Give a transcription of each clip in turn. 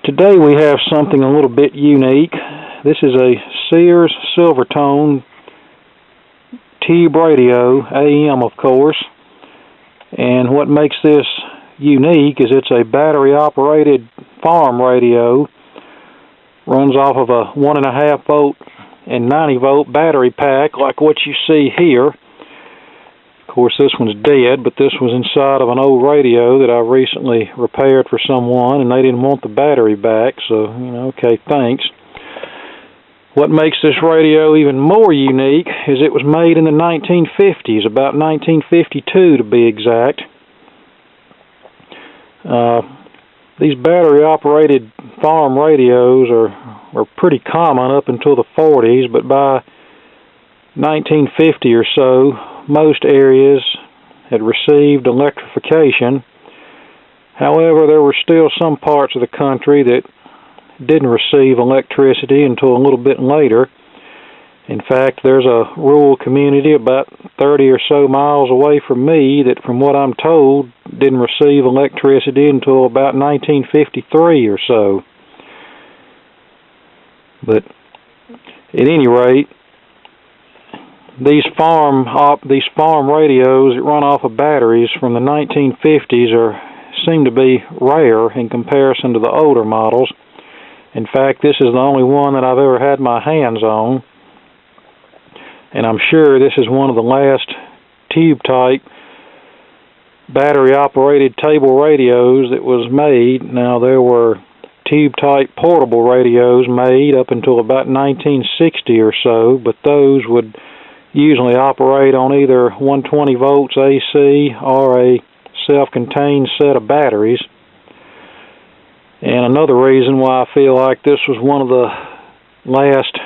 Today we have something a little bit unique. This is a Sears Silvertone tube radio, AM of course, and what makes this unique is it's a battery operated farm radio. Runs off of a 1.5 volt and 90 volt battery pack like what you see here. Of course this one's dead, but this was inside of an old radio that I recently repaired for someone and they didn't want the battery back, so okay, thanks. What makes this radio even more unique is it was made in the 1950s, about 1952 to be exact. These battery operated farm radios are pretty common up until the 40s, but by 1950 or so, most areas had received electrification. However, there were still some parts of the country that didn't receive electricity until a little bit later. In fact, there's a rural community about 30 or so miles away from me that, from what I'm told, didn't receive electricity until about 1953 or so. But at any rate, these farm radios that run off of batteries from the 1950s seem to be rare in comparison to the older models. In fact, this is the only one that I've ever had my hands on, and I'm sure this is one of the last tube-type battery-operated table radios that was made. Now, there were tube-type portable radios made up until about 1960 or so, but those would usually operate on either 120 volts AC or a self-contained set of batteries. And another reason why I feel like this was one of the last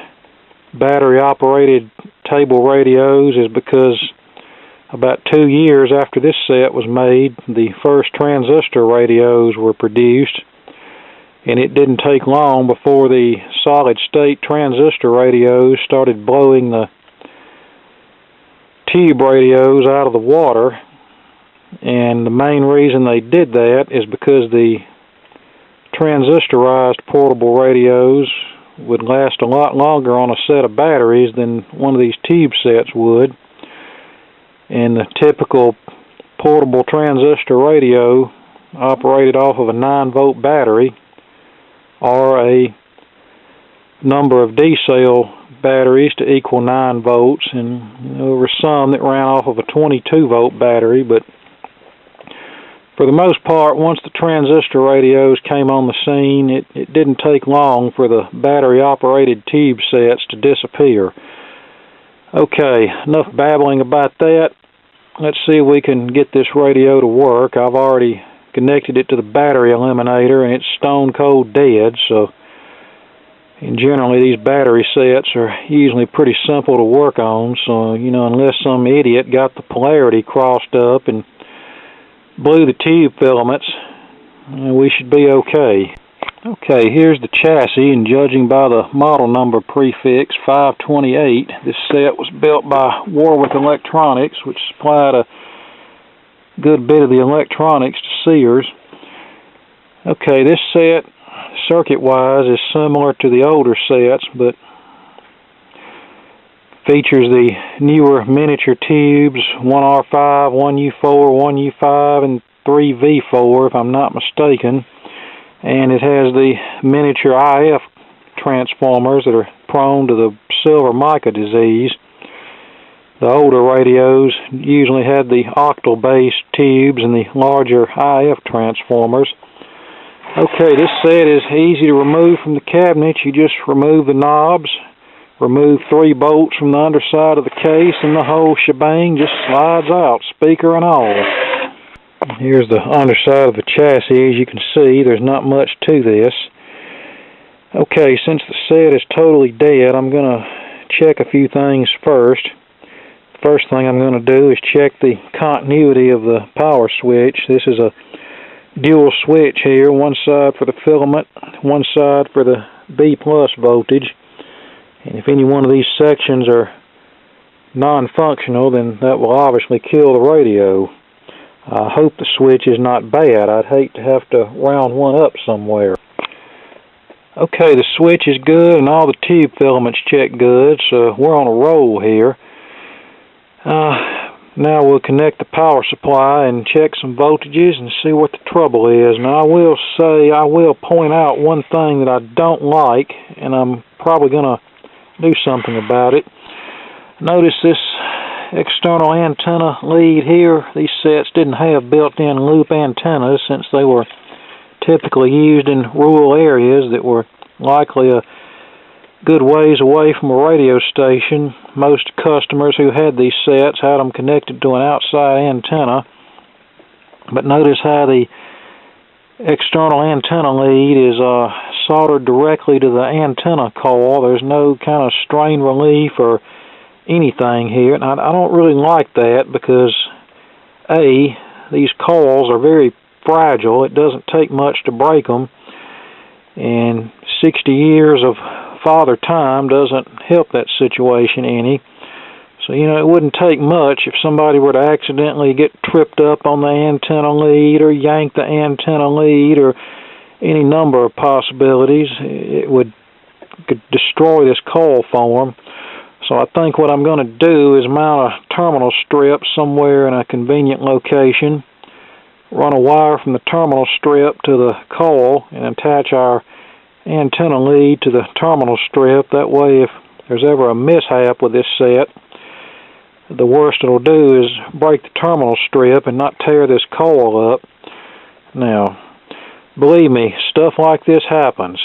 battery-operated table radios is because about 2 years after this set was made, the first transistor radios were produced, and it didn't take long before the solid-state transistor radios started blowing the tube radios out of the water. And the main reason they did that is because the transistorized portable radios would last a lot longer on a set of batteries than one of these tube sets would. And the typical portable transistor radio operated off of a 9-volt battery or a number of D-cell batteries to equal 9 volts, and there were some that ran off of a 22-volt battery, but for the most part, once the transistor radios came on the scene, it didn't take long for the battery-operated tube sets to disappear. Okay, enough babbling about that. Let's see if we can get this radio to work. I've already connected it to the battery eliminator, and it's stone cold dead, so and generally these battery sets are usually pretty simple to work on, so, unless some idiot got the polarity crossed up and blew the tube filaments, we should be okay. Okay, here's the chassis, and judging by the model number prefix 528, this set was built by Warwick Electronics, which supplied a good bit of the electronics to Sears. Okay, this set, circuit-wise, is similar to the older sets, but features the newer miniature tubes, 1R5, 1U4, 1U5, and 3V4, if I'm not mistaken. And it has the miniature IF transformers that are prone to the silver mica disease. The older radios usually had the octal-based tubes and the larger IF transformers. Okay, this set is easy to remove from the cabinet. You just remove the knobs, remove 3 bolts from the underside of the case, and the whole shebang just slides out, speaker and all. Here's the underside of the chassis. As you can see, there's not much to this. Okay, since the set is totally dead, I'm going to check a few things first. First thing I'm going to do is check the continuity of the power switch. This is a dual switch here, one side for the filament, one side for the B+ voltage. And if any one of these sections are non-functional, then that will obviously kill the radio. I hope the switch is not bad. I'd hate to have to round one up somewhere. Okay, the switch is good and all the tube filaments check good, so we're on a roll here. Now we'll connect the power supply and check some voltages and see what the trouble is. Now I will point out one thing that I don't like, and I'm probably going to do something about it. Notice this external antenna lead here. These sets didn't have built-in loop antennas since they were typically used in rural areas that were likely a good ways away from a radio station. Most customers who had these sets had them connected to an outside antenna. But notice how the external antenna lead is soldered directly to the antenna coil. There's no kind of strain relief or anything here. And I don't really like that because, A, these coils are very fragile. It doesn't take much to break them. And 60 years of father time doesn't help that situation any. So, it wouldn't take much if somebody were to accidentally get tripped up on the antenna lead or yank the antenna lead or any number of possibilities. It could destroy this coil form. So I think what I'm going to do is mount a terminal strip somewhere in a convenient location, run a wire from the terminal strip to the coil, and attach our antenna lead to the terminal strip. That way, if there's ever a mishap with this set, the worst it'll do is break the terminal strip and not tear this coil up. Now, believe me, stuff like this happens.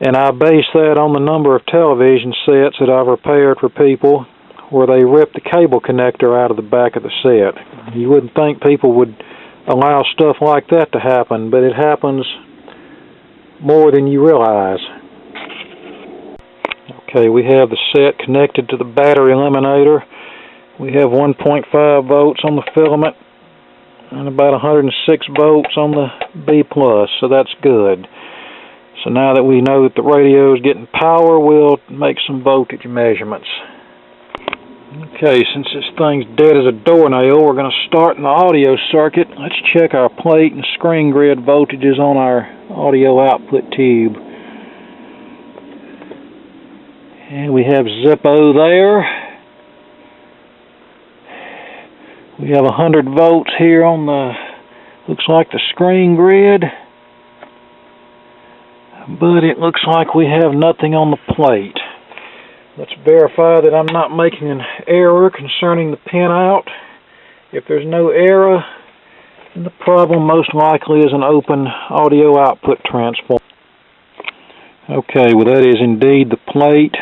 And I base that on the number of television sets that I've repaired for people where they rip the cable connector out of the back of the set. You wouldn't think people would allow stuff like that to happen, but it happens more than you realize. Okay, we have the set connected to the battery eliminator. We have 1.5 volts on the filament and about 106 volts on the B+, so that's good. So now that we know that the radio is getting power, we'll make some voltage measurements. Okay, since this thing's dead as a doornail, we're going to start in the audio circuit. Let's check our plate and screen grid voltages on our audio output tube. And we have Zippo there. We have 100 volts here on the, looks like the screen grid. But it looks like we have nothing on the plate. Let's verify that I'm not making an error concerning the pinout. If there's no error, then the problem most likely is an open audio output transformer. Okay, well that is indeed the plate.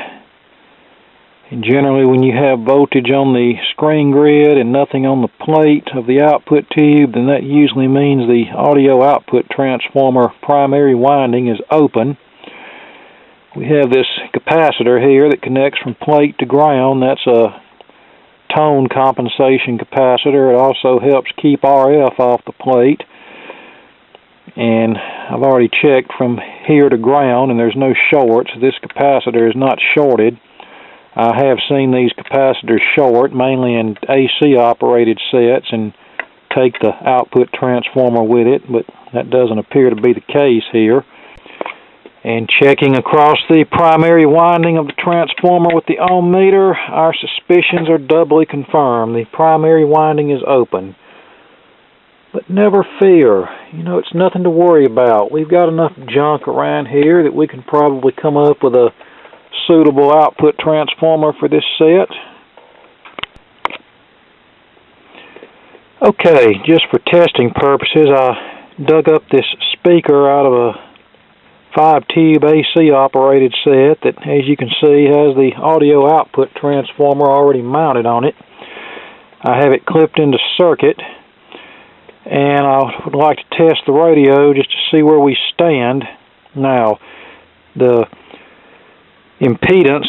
And generally when you have voltage on the screen grid and nothing on the plate of the output tube, then that usually means the audio output transformer primary winding is open. We have this capacitor here that connects from plate to ground. That's a tone compensation capacitor. It also helps keep RF off the plate. And I've already checked from here to ground and there's no shorts. This capacitor is not shorted. I have seen these capacitors short, mainly in AC operated sets, and take the output transformer with it, but that doesn't appear to be the case here. And checking across the primary winding of the transformer with the ohm meter, our suspicions are doubly confirmed. The primary winding is open. But never fear, it's nothing to worry about. We've got enough junk around here that we can probably come up with a suitable output transformer for this set. Okay, just for testing purposes, I dug up this speaker out of a 5-tube AC operated set that, as you can see, has the audio output transformer already mounted on it. I have it clipped into circuit, and I would like to test the radio just to see where we stand. Now, the impedance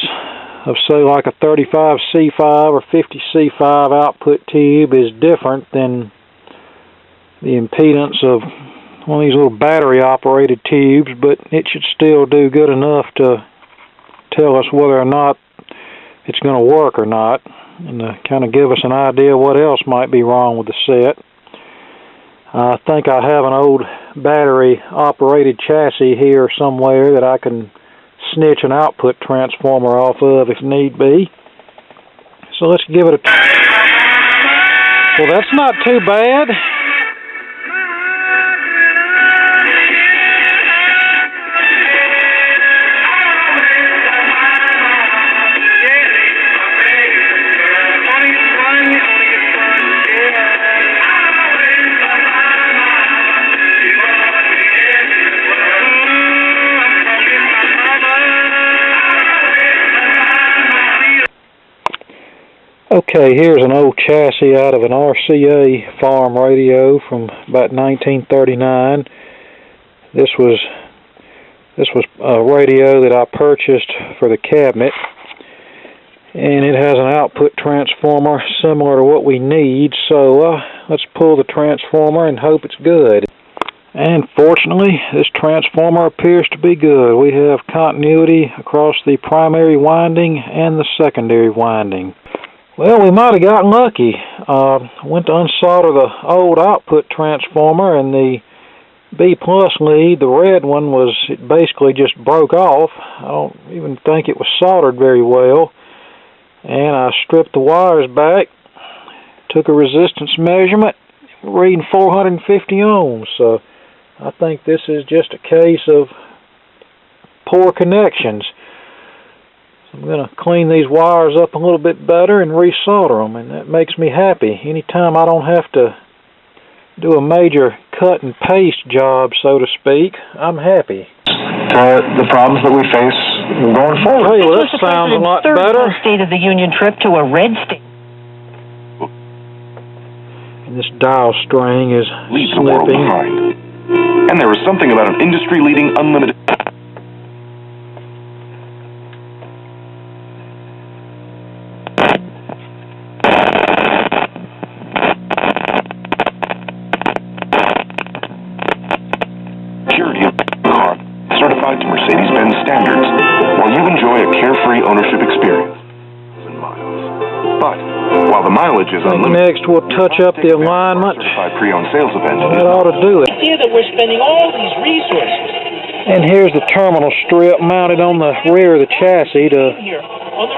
of, say, like a 35C5 or 50C5 output tube is different than the impedance of one of these little battery operated tubes, but it should still do good enough to tell us whether or not it's going to work or not, and to kind of give us an idea what else might be wrong with the set. I think I have an old battery-operated chassis here somewhere that I can snitch an output transformer off of if need be. So let's give it a... Well, that's not too bad. Okay, here's an old chassis out of an RCA farm radio from about 1939. This was a radio that I purchased for the cabinet, and it has an output transformer similar to what we need, so let's pull the transformer and hope it's good. And fortunately, this transformer appears to be good. We have continuity across the primary winding and the secondary winding. Well, we might have gotten lucky. Went to unsolder the old output transformer, and the B-plus lead, the red one, it basically just broke off. I don't even think it was soldered very well. And I stripped the wires back, took a resistance measurement, reading 450 ohms. So I think this is just a case of poor connections. I'm going to clean these wires up a little bit better and resolder them, and that makes me happy. Anytime I don't have to do a major cut and paste job, so to speak, I'm happy. The problems that we face going forward. Hey, well, that sounds a lot better. State of the Union trip to a red state. And this dial string is leave the world behind. And there is something about an industry-leading unlimited... certified to Mercedes-Benz standards, while you enjoy a carefree ownership experience. But while the mileage is unlimited, next we'll touch up the alignment. Certified pre-owned sales event. That ought to do it. The idea that we're spending all these resources. And here's the terminal strip mounted on the rear of the chassis to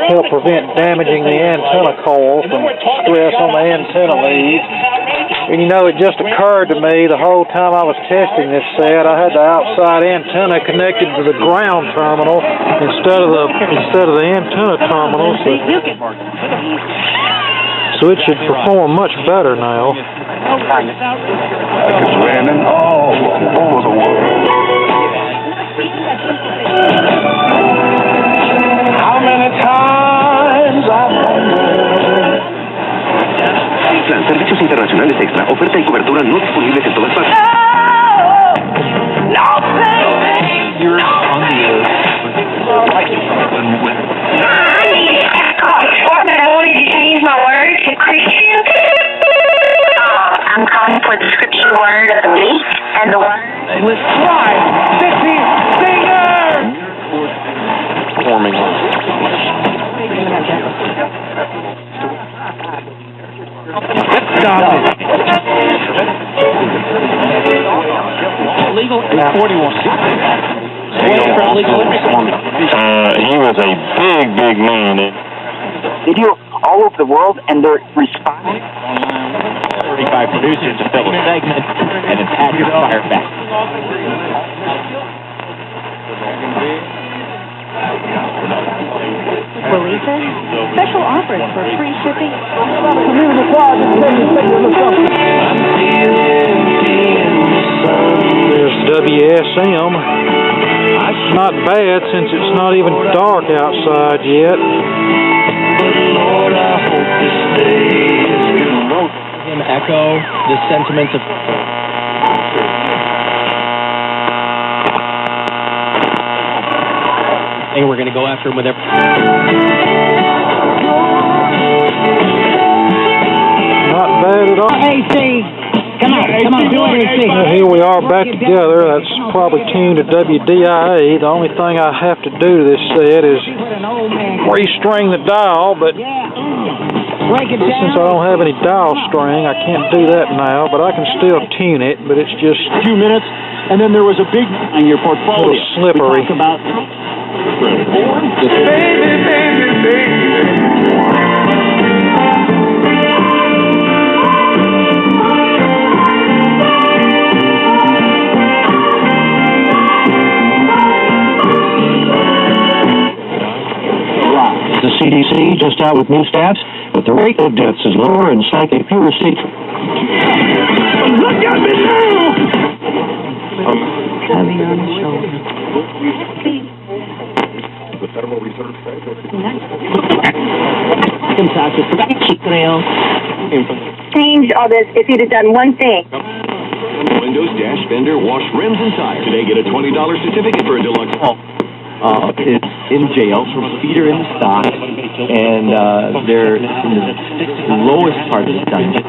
help prevent damaging the antenna coil from stress on the antenna leads. And you know, it just occurred to me the whole time I was testing this set, I had the outside antenna connected to the ground terminal instead of the antenna terminal. So it should perform much better now. It's raining all over the world. How many times I've wondered. Plan Servicios Internacionales Extra. Oferta y cobertura no disponibles en todas partes. You're on the air. My word to Christian. I'm calling for the scripture word of the week and the word. With pride, City Singer! Forming. Stop it. Illegal 41. He was a big man. Video all over the world, and they're responding. 35 producers to fill a segment, and it's had to fire back. Believer? Special offers for free shipping. There's WSM. Not bad since it's not even dark outside yet. Echo the sentiments of... And we're going to go after him with every... Not bad at all. AC! Come on, do AC! Well, here we are back together. That's probably tuned to WDIA. The only thing I have to do to this set is restring the dial, but break it down. Since I don't have any dial string, I can't do that now, but I can still tune it, but it's just A few minutes, and then there was a big in your portfolio. a little slippery. We talk about The CDC just out with new stats, but the rate of deaths is lower and slightly fewer states. Look at me now! Heavy on his shoulder. The Federal Reserve Bank. Change all this if he'd have done one thing. Windows, dash, fender, wash, rims, and tires. Today, get a $20 certificate for a deluxe. is in jail for speeder in the stock, and they're in the lowest part of the dungeon.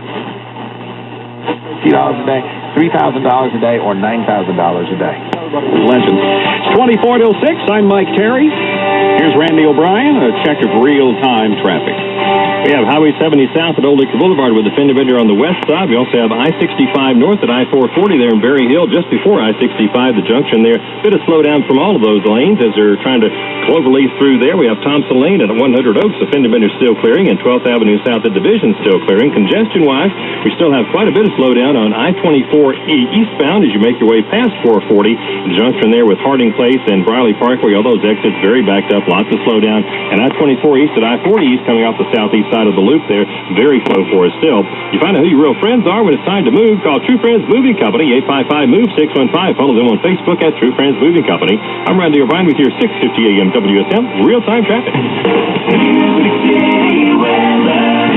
$2 a day, $3,000 a day, or $9,000 a day. Legend. It's 24 till 6. I'm Mike Terry. Here's Randy O'Brien, a check of real-time traffic. We have Highway 70 south at Old Dixie Boulevard with a fender bender on the west side. We also have I-65 north at I-440 there in Berry Hill, just before I-65, the junction there. Bit of slowdown from all of those lanes as they're trying to cloverleaf through there. We have Thompson Lane at 100 Oaks, the fender bender still clearing, and 12th Avenue south at Division still clearing. Congestion-wise, we still have quite a bit of slowdown on I-24 eastbound as you make your way past 440, the junction there with Harding Place and Briley Parkway. All those exits very backed up, lots of slowdown. And I-24 east at I-40 east coming off the southeast side of the loop there, very slow for us still. You find out who your real friends are when it's time to move. Call True Friends Moving Company, 855-MOVE-615. Follow them on Facebook at True Friends Moving Company. I'm Randy O'Brien with your 650 AM WSM real-time traffic.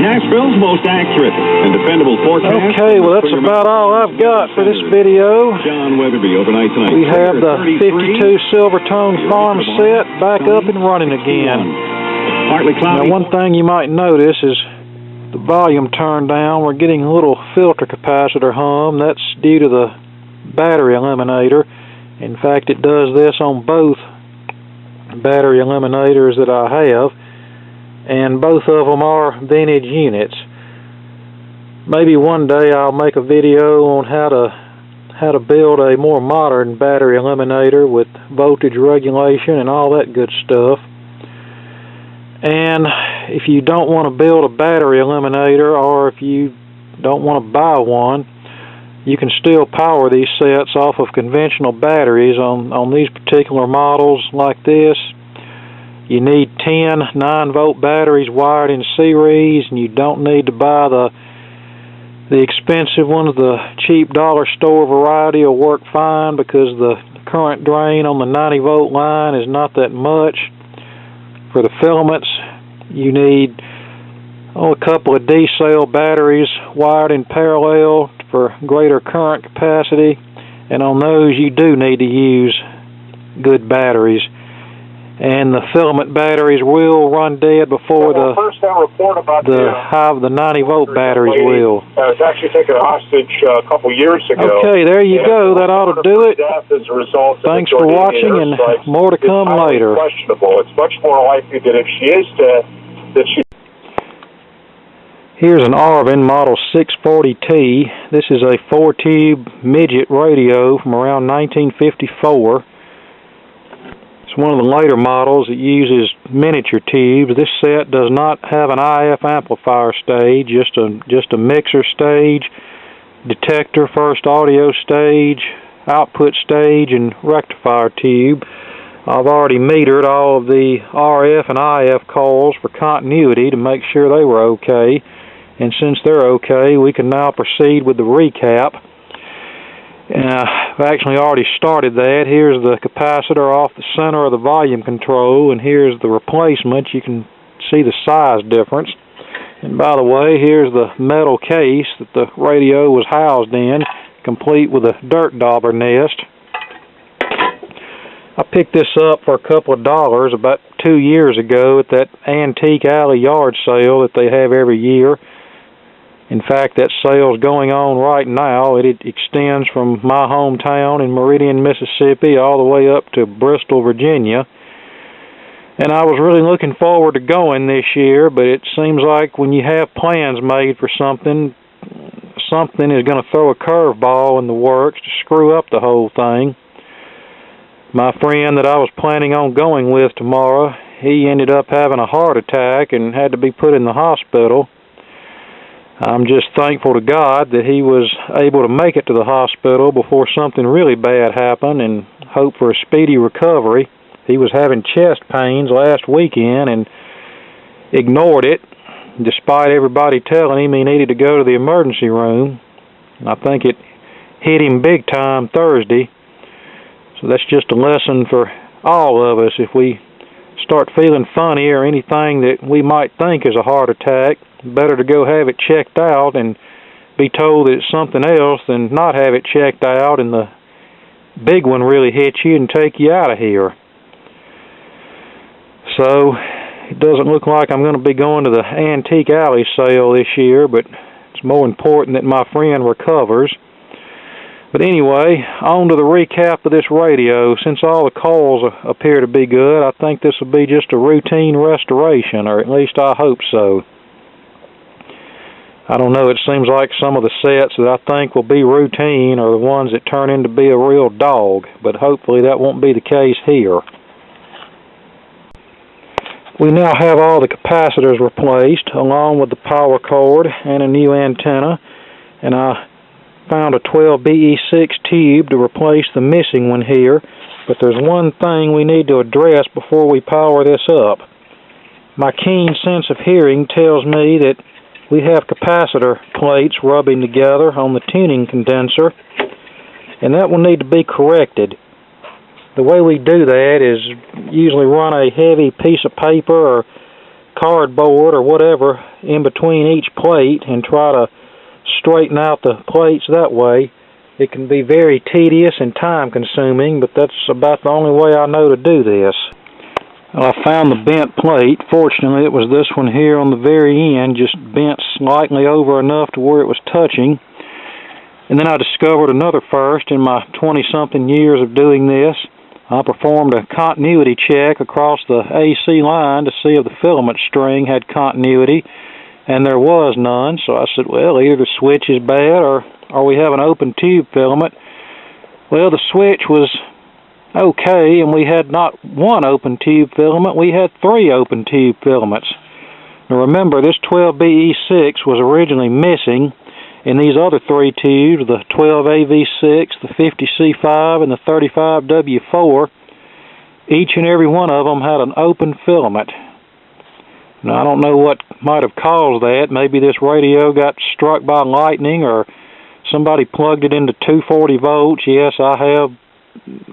Nashville's most accurate and dependable forecast. Okay, well that's about all I've got for this video. John Weatherby overnight tonight. We have the 52 Silvertone farm set back up and running again. Partly cloudy. Now, one thing you might notice is the volume turned down. We're getting a little filter capacitor hum. That's due to the battery eliminator. In fact, it does this on both battery eliminators that I have, and both of them are vintage units. Maybe one day I'll make a video on how to build a more modern battery eliminator with voltage regulation and all that good stuff. And if you don't want to build a battery eliminator, or if you don't want to buy one, you can still power these sets off of conventional batteries. On these particular models like this, you need 10 9-volt batteries wired in series, and you don't need to buy the expensive ones. The cheap dollar store variety will work fine because the current drain on the 90-volt line is not that much. For the filaments, you need a couple of D-cell batteries wired in parallel for greater current capacity, and on those you do need to use good batteries. And the filament batteries will run dead before the 90-volt batteries will. I was actually taken hostage a couple years ago. Okay, there you go. That ought to do it. Thanks for watching, and more to come later. Questionable. It's much more likely that if she is dead, that she. Here's an Arvin Model 640T. This is a 4-tube Midget radio from around 1954. It's one of the later models that uses miniature tubes. This set does not have an IF amplifier stage, just a mixer stage, detector, first audio stage, output stage, and rectifier tube. I've already metered all of the RF and IF coils for continuity to make sure they were okay. And since they're okay, we can now proceed with the recap. I've actually already started that. Here's the capacitor off the center of the volume control, and here's the replacement. You can see the size difference. And by the way, here's the metal case that the radio was housed in, complete with a dirt dauber nest. I picked this up for a couple of dollars about 2 years ago at that antique alley yard sale that they have every year. In fact, that sale is going on right now. It extends from my hometown in Meridian, Mississippi, all the way up to Bristol, Virginia. And I was really looking forward to going this year, but it seems like when you have plans made for something, something is going to throw a curveball in the works to screw up the whole thing. My friend that I was planning on going with tomorrow, he ended up having a heart attack and had to be put in the hospital. I'm just thankful to God that he was able to make it to the hospital before something really bad happened, and hope for a speedy recovery. He was having chest pains last weekend and ignored it, despite everybody telling him he needed to go to the emergency room. I think it hit him big time Thursday. So that's just a lesson for all of us. If we start feeling funny or anything that we might think is a heart attack, better to go have it checked out and be told that it's something else than not have it checked out and the big one really hit you and take you out of here. So it doesn't look like I'm going to be going to the antique alley sale this year, but it's more important that my friend recovers. But anyway, on to the recap of this radio. Since all the calls appear to be good, I think this will be just a routine restoration, or at least I hope so. I don't know, it seems like some of the sets that I think will be routine are the ones that turn into be a real dog, but hopefully that won't be the case here. We now have all the capacitors replaced, along with the power cord and a new antenna, and I found a 12BE6 tube to replace the missing one here, but there's one thing we need to address before we power this up. My keen sense of hearing tells me that we have capacitor plates rubbing together on the tuning condenser, and that will need to be corrected. The way we do that is usually run a heavy piece of paper or cardboard or whatever in between each plate and try to straighten out the plates that way. It can be very tedious and time-consuming, but that's about the only way I know to do this. Well, I found the bent plate. Fortunately, it was this one here on the very end, just bent slightly over enough to where it was touching. And then I discovered another first in my 20-something years of doing this. I performed a continuity check across the AC line to see if the filament string had continuity, and there was none. So I said, well, either the switch is bad or we have an open tube filament. Well, the switch was okay, and we had not one open tube filament, we had 3 open tube filaments. Now remember, this 12BE6 was originally missing, and these other 3 tubes, the 12AV6, the 50C5, and the 35W4, each and every one of them had an open filament. Now I don't know what might have caused that. Maybe this radio got struck by lightning, or somebody plugged it into 240 volts. Yes, I have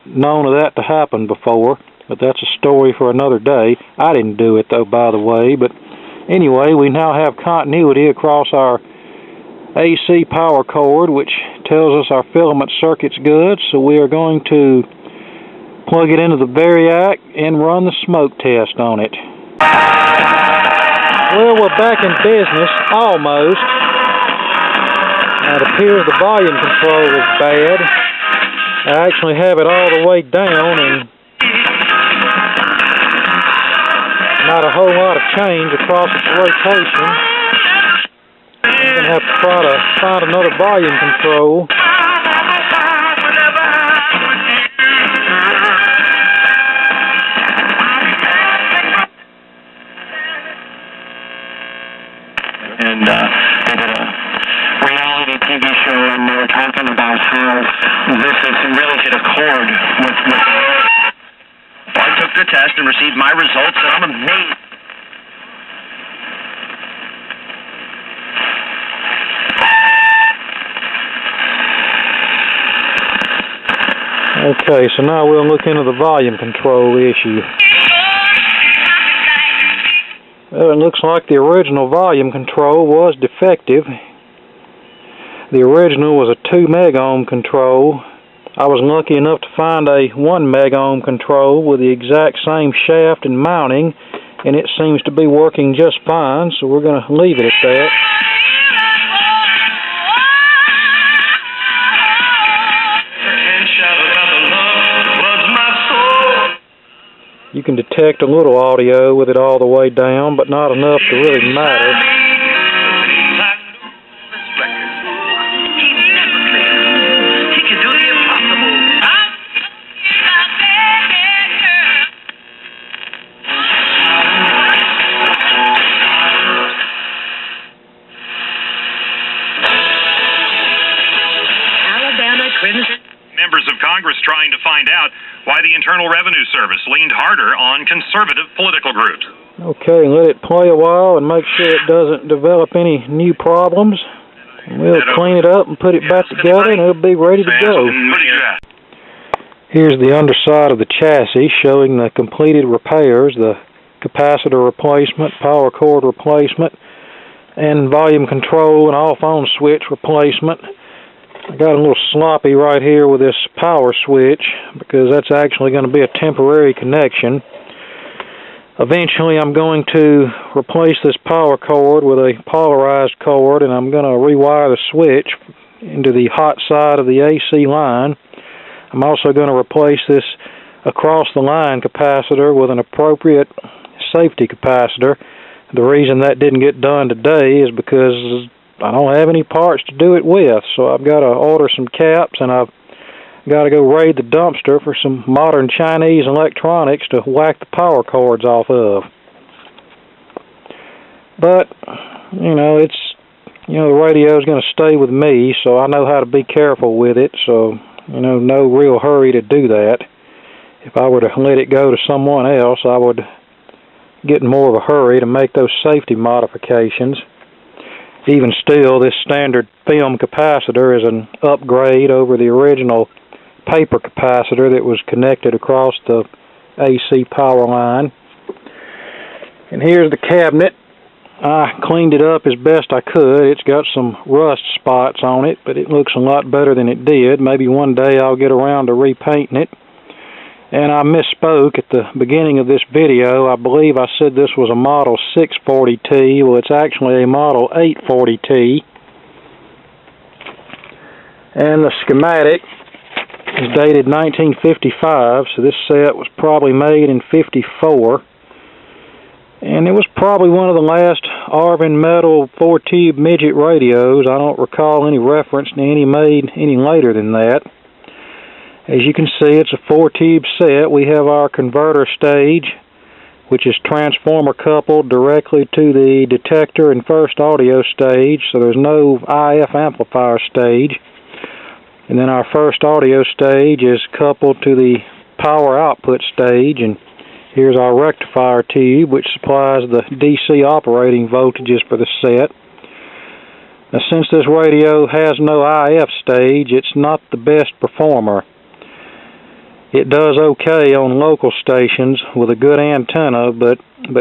known of that to happen before, but that's a story for another day. I didn't do it though, by the way. But anyway, we now have continuity across our AC power cord, which tells us our filament circuit's good, so we are going to plug it into the Variac and run the smoke test on it. Well, we're back in business, almost. Now, it appears the volume control is bad. I actually have it all the way down and not a whole lot of change across its rotation. I'm going to have to try to find another volume control. And they did a reality TV show, and they were talking about how this has really hit a chord with I took the test and received my results, and I'm amazed. Okay, so now we'll look into the volume control issue. Well, it looks like the original volume control was defective. The original was a 2 megohm control. I was lucky enough to find a 1 megohm control with the exact same shaft and mounting, and it seems to be working just fine, so we're going to leave it at that. You can detect a little audio with it all the way down, but not enough to really matter. Members of Congress trying to find out why the Internal Revenue Service leaned harder on conservative political groups. Okay, let it play a while and make sure it doesn't develop any new problems. And we'll clean it up and put it back together, and it'll be ready to go. Here's the underside of the chassis showing the completed repairs, the capacitor replacement, power cord replacement, and volume control and off-on switch replacement. I got a little sloppy right here with this power switch because that's actually going to be a temporary connection. Eventually I'm going to replace this power cord with a polarized cord, and I'm going to rewire the switch into the hot side of the AC line. I'm also going to replace this across the line capacitor with an appropriate safety capacitor. The reason that didn't get done today is because I don't have any parts to do it with, so I've got to order some caps, and I've got to go raid the dumpster for some modern Chinese electronics to whack the power cords off of. But, the radio is going to stay with me, so I know how to be careful with it, so, no real hurry to do that. If I were to let it go to someone else, I would get in more of a hurry to make those safety modifications. Even still, this standard film capacitor is an upgrade over the original paper capacitor that was connected across the AC power line. And here's the cabinet. I cleaned it up as best I could. It's got some rust spots on it, but it looks a lot better than it did. Maybe one day I'll get around to repainting it. And I misspoke at the beginning of this video. I believe I said this was a Model 640T. Well, it's actually a Model 840T. And the schematic is dated 1955, so this set was probably made in 54. And it was probably one of the last Arvin metal 4-tube midget radios. I don't recall any reference to any made any later than that. As you can see, it's a 4-tube set. We have our converter stage, which is transformer coupled directly to the detector and first audio stage, so there's no IF amplifier stage. And then our first audio stage is coupled to the power output stage, and here's our rectifier tube, which supplies the DC operating voltages for the set. Now, since this radio has no IF stage, it's not the best performer. It does okay on local stations with a good antenna, but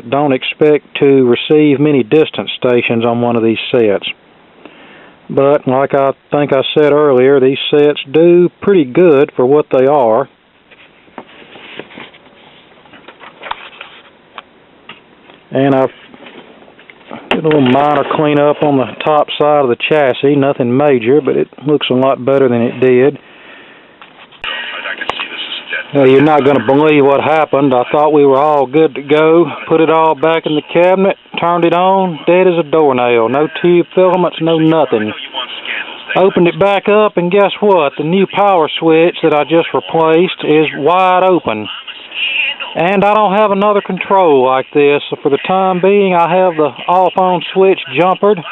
don't expect to receive many distant stations on one of these sets. But, like I think I said earlier, these sets do pretty good for what they are. And I've did a little minor cleanup on the top side of the chassis, nothing major, but it looks a lot better than it did. Well, you're not going to believe what happened. I thought we were all good to go. Put it all back in the cabinet, turned it on, dead as a doornail. No tube filaments, no nothing. Opened it back up, and guess what? The new power switch that I just replaced is wide open. And I don't have another control like this, so for the time being, I have the off-on switch jumpered.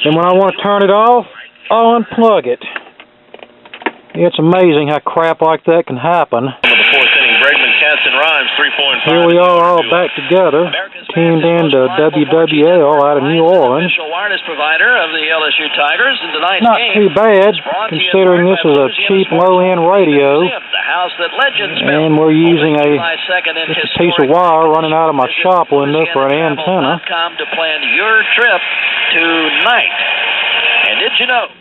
And when I want to turn it off, I'll unplug it. It's amazing how crap like that can happen. Here we are all back together, tuned in to WWL out of New Orleans. Not too bad, considering this is a cheap low-end radio, and we're using just a piece of wire running out of my shop window for an antenna. And did you know?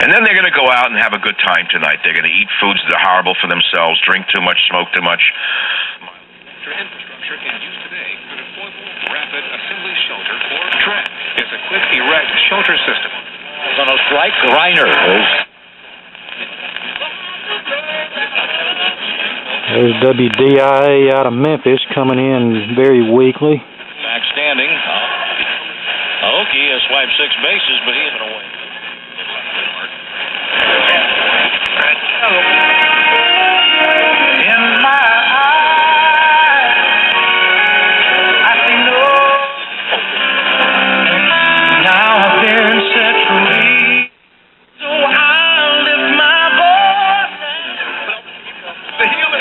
And then they're going to go out and have a good time tonight. They're going to eat foods that are horrible for themselves, drink too much, smoke too much. Infrastructure in use today for the Portable Rapid Assembly Shelter, or TRAP. It's a quick, erect shelter system. On a strike, Reiner. There's WDIA out of Memphis coming in very weakly. Back standing. Aoki has swiped 6 bases, but he's been away. In my eyes, I see no. Now I've been set free, so I'll lift my voice. The healer.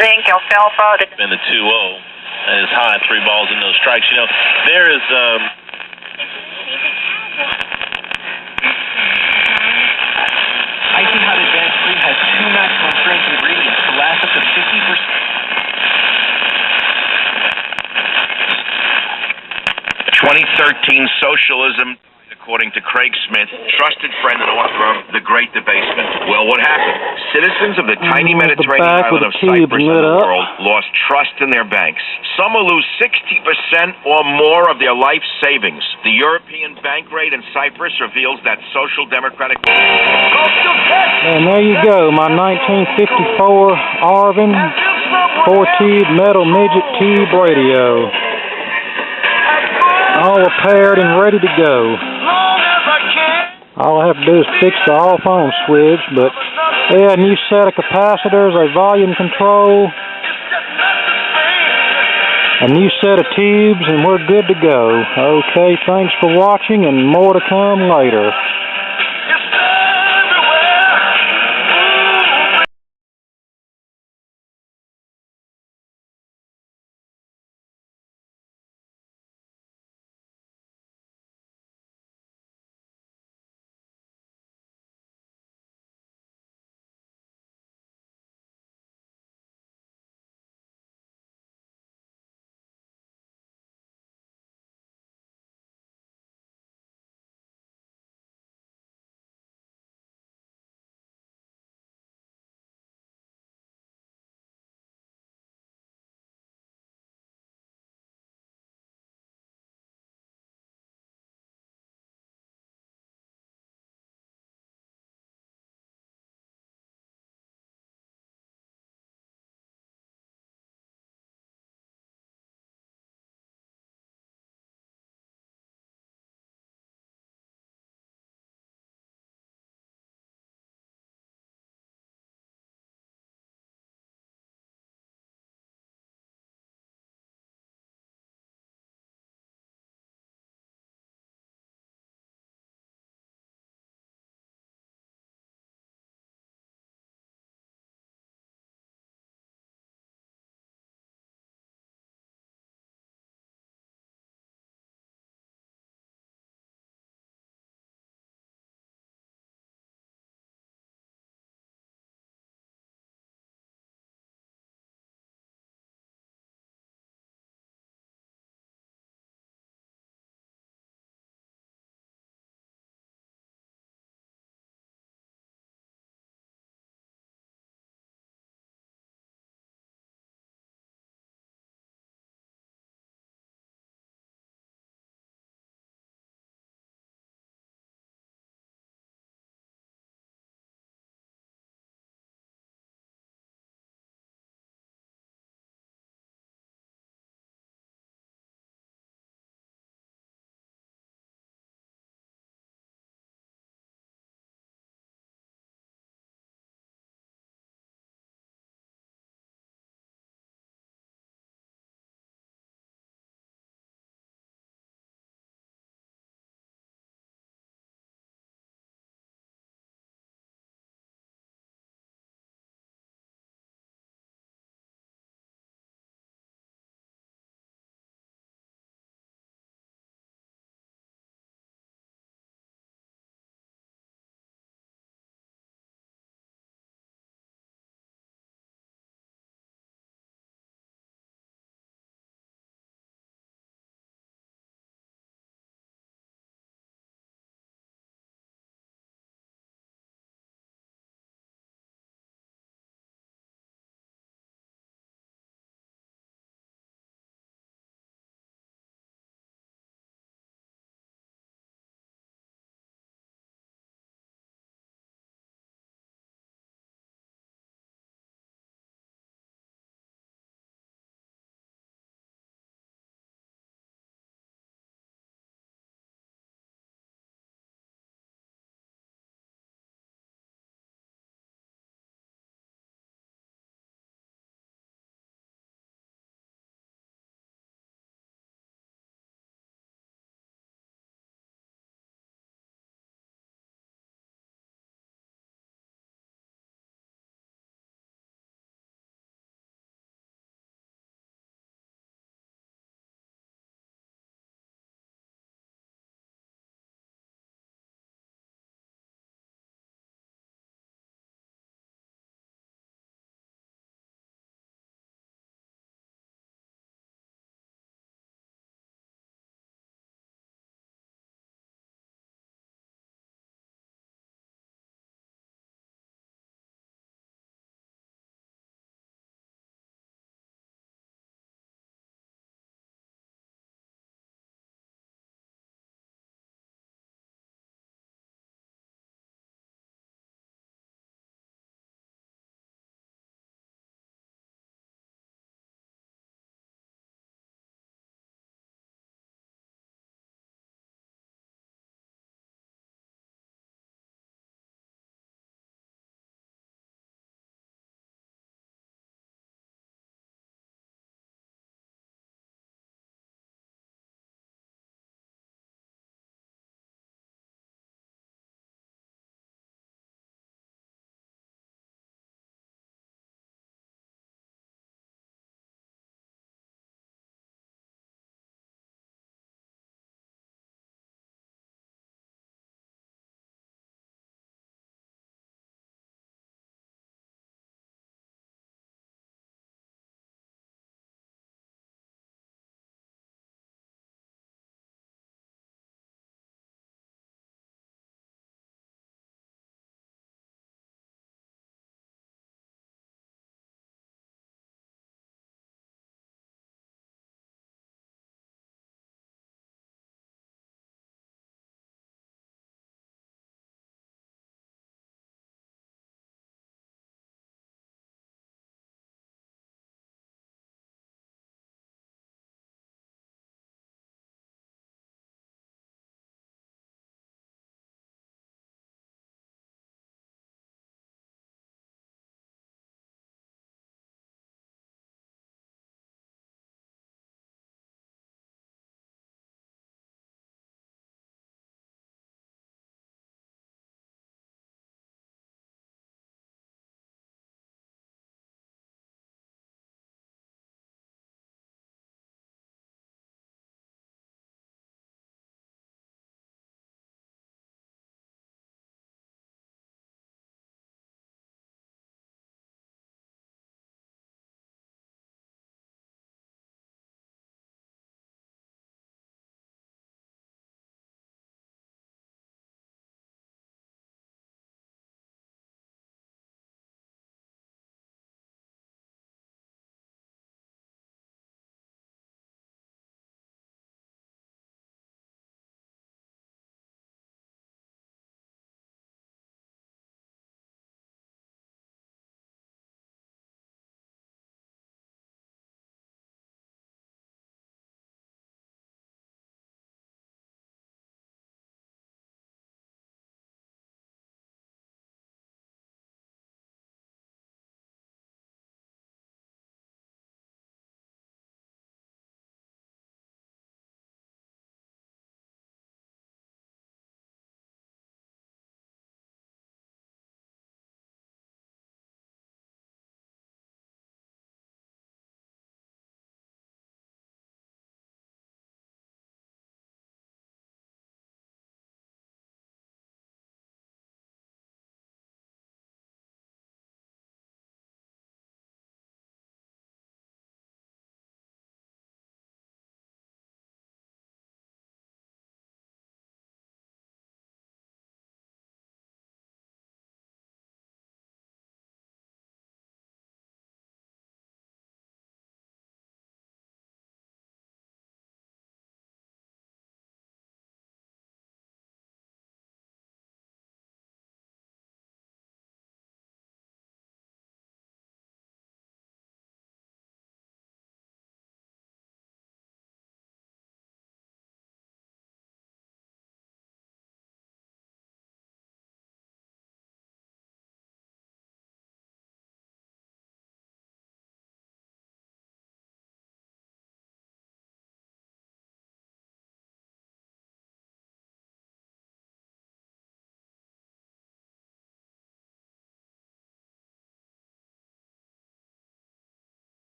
Zinc, alfalfa. Been the 2-0 and is high, 3 balls and no strikes. You know, there is Icy Hot Advanced Cream has 2 maximum strength ingredients to last up to 50%. 2013 socialism, according to Craig Smith, trusted friend and author of The Great Debasement. Well, what happened? Citizens of the tiny Mediterranean island of Cyprus in the world lost trust in their banks. Some will lose 60% or more of their life savings. The European bank rate in Cyprus reveals that social democratic... And there you go, my 1954 Arvin 4-tube metal midget tube radio. All repaired and ready to go. All I have to do is fix the off-on switch, but yeah, new set of capacitors, a volume control, a new set of tubes, and we're good to go. Okay, thanks for watching, and more to come later.